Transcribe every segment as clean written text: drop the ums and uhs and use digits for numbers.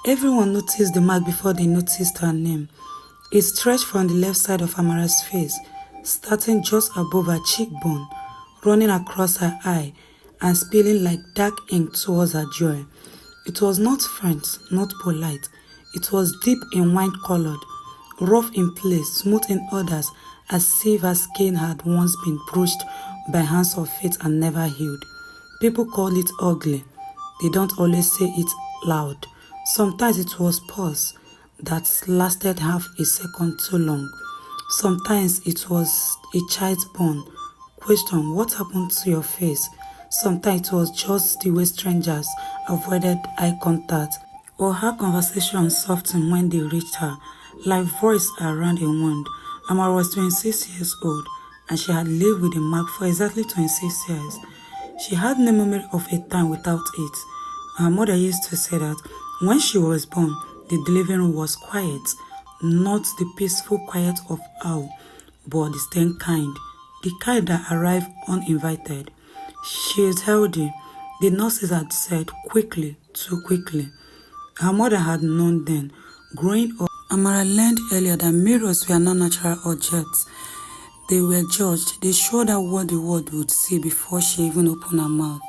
Everyone noticed the mark before they noticed her name. It stretched from the left side of AMARA'S face, starting just above her cheekbone, running across her eye, and spilling like dark ink towards her jaw. It was not frank, not polite. It was deep in wine-colored, rough in place, smooth in others, as if her skin had once been bruised by hands of fate and never healed. People call it ugly. They don't always say it loud. Sometimes it was pause that lasted half a second too long. Sometimes it was a child's born question, what happened to your face? Sometimes it was just the way strangers avoided eye contact, or her conversation softened when they reached her, like voice around a wound. Amara was 26 years old, and she had lived with the mark for exactly 26 years. She had no memory of a time without it. Her mother used to say that when she was born, the delivery room was quiet, not the peaceful quiet of owl, but the stern kind, the kind that arrived uninvited. She is healthy, the nurses had said quickly, too quickly. Her mother had known then. Growing up, Amara learned earlier that mirrors were not natural objects. They were judged. They showed her what the world would see before she even opened her mouth.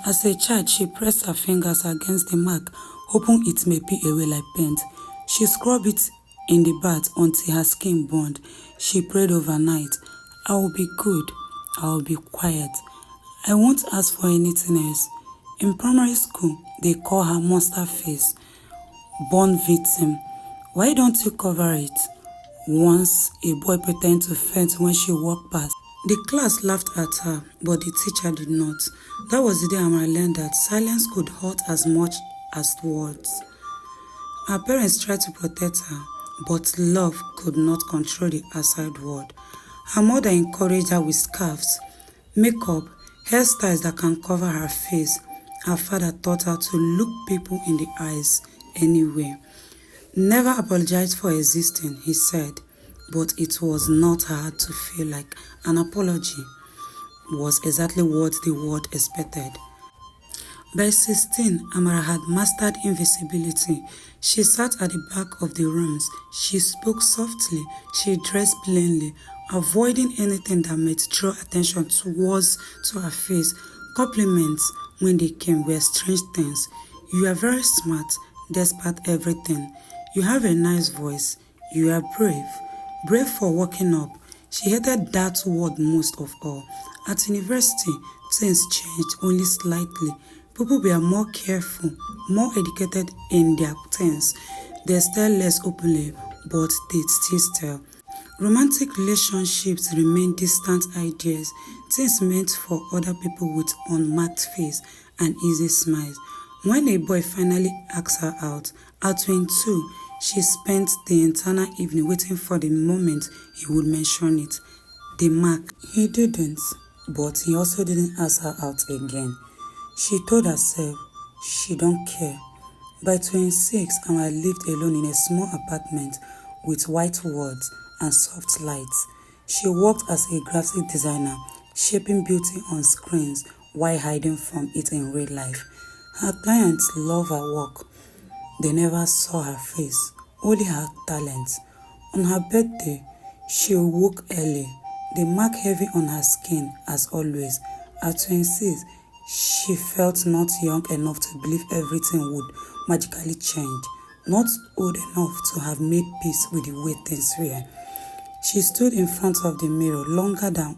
As a child, she pressed her fingers against the mark, hoping it may peel away like paint. She scrubbed it in the bath until her skin burned. She prayed overnight, I will be good, I will be quiet. I won't ask for anything else. In primary school, they call her monster face, born victim. Why don't you cover it? Once, a boy pretended to faint when she walked past. The class laughed at her, but the teacher did not. That was the day Amara learned that silence could hurt as much as words. Her parents tried to protect her, but love could not control the outside world. Her mother encouraged her with scarves, makeup, hairstyles that can cover her face. Her father taught her to look people in the eyes anyway. Never apologize for existing, he said, but it was not hard to feel like an apology was exactly what the world expected. By 16, Amara had mastered invisibility. She sat at the back of the rooms. She spoke softly. She dressed plainly, avoiding anything that might draw attention to her face. Compliments, when they came, were strange things. You are very smart, despite everything. You have a nice voice. You are brave. Brave for waking up. She hated that word most of all. At university, things changed only slightly. People were more careful, more educated in their things. They stayed less openly, but they still. Romantic relationships remain distant ideas, things meant for other people with unmarked face and easy smiles. When a boy finally asked her out, at 22, she spent the entire evening waiting for the moment he would mention it. The mark. He didn't, but he also didn't ask her out again. She told herself she don't care. By 26, Amara lived alone in a small apartment with white walls and soft lights. She worked as a graphic designer, shaping beauty on screens while hiding from it in real life. Her clients loved her work. They never saw her face, only her talents. On her birthday, she woke early, the mark heavy on her skin as always. At 26, she felt not young enough to believe everything would magically change, not old enough to have made peace with the way things were. She stood in front of the mirror longer than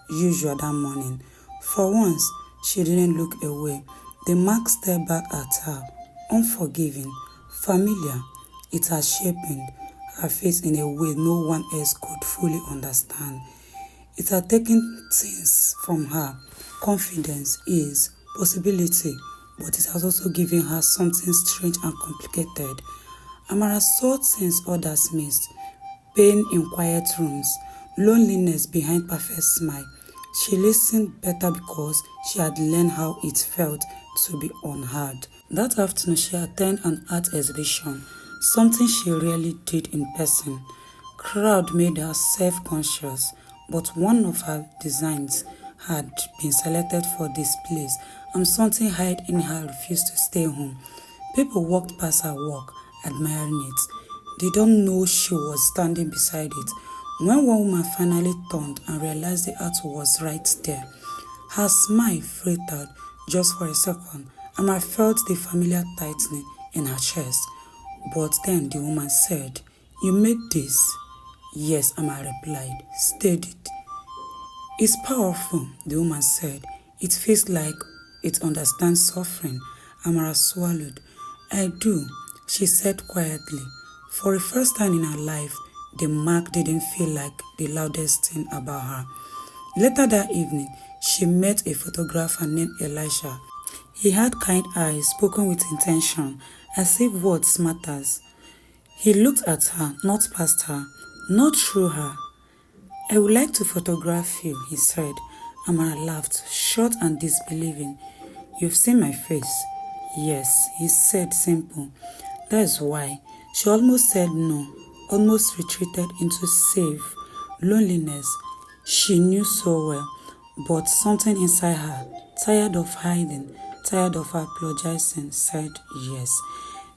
usual that morning. For once, she didn't look away. The mark stared back at her, unforgiving, familiar. It had shaped her face in a way no one else could fully understand. It had taken things from her, confidence, ease, possibility, but it has also given her something strange and complicated. Amara saw things others missed: pain in quiet rooms, loneliness behind perfect smile. She listened better because she had learned how it felt to be unheard. That afternoon, she attended an art exhibition, something she rarely did in person. Crowd made her self-conscious, but one of her designs had been selected for displays, and something hid in her refused to stay home. People walked past her work, admiring it. They don't know she was standing beside it. When one woman finally turned and realized the art was right there, her smile faded out just for a second. Amara felt the familiar tightening in her chest. But then the woman said, "You made this?" "Yes," Amara replied, steadied. "It's powerful," the woman said. "It feels like it understands suffering." Amara swallowed. "I do," she said quietly. For the first time in her life, the mark didn't feel like the loudest thing about her. Later that evening, she met a photographer named Elisha. He had kind eyes, spoken with intention, as if words matters. He looked at her, not past her, not through her. "I would like to photograph you," he said. Amara laughed, short and disbelieving. "You've seen my face?" "Yes," he said, simple. "That's why." She almost said no, almost retreated into safe loneliness she knew so well. But something inside her, tired of hiding, tired of apologizing, said yes.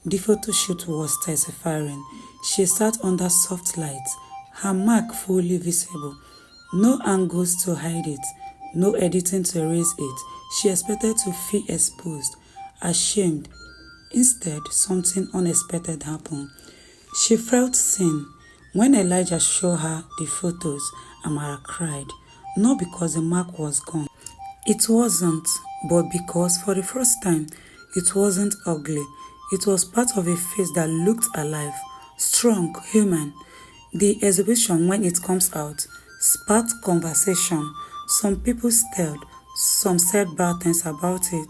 The photo shoot was terrifying. She sat under soft light, her mark fully visible. No angles to hide it, no editing to erase it. She expected to feel exposed, ashamed. Instead, something unexpected happened. She felt seen. When Elijah showed her the photos, Amara cried. Not because the mark was gone. It wasn't, but because for the first time, it wasn't ugly. It was part of a face that looked alive, strong, human. The exhibition, when it comes out, sparked conversation. Some people stared, some said bad things about it,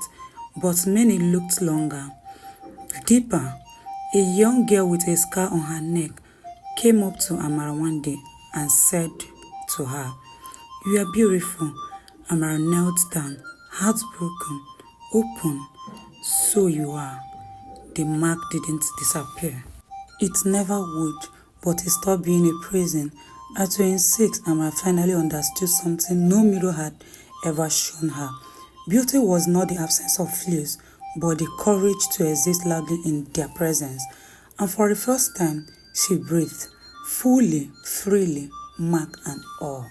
but many looked longer, deeper. A young girl with a scar on her neck came up to Amara one day and said to her, "You are beautiful." Amara knelt down, heartbroken, open. "So you are." The mark didn't disappear. It never would, but it stopped being a prison. At 26, Amara finally understood something no mirror had ever shown her. Beauty was not the absence of flaws, but the courage to exist loudly in their presence. And for the first time, she breathed, fully, freely, mark and all.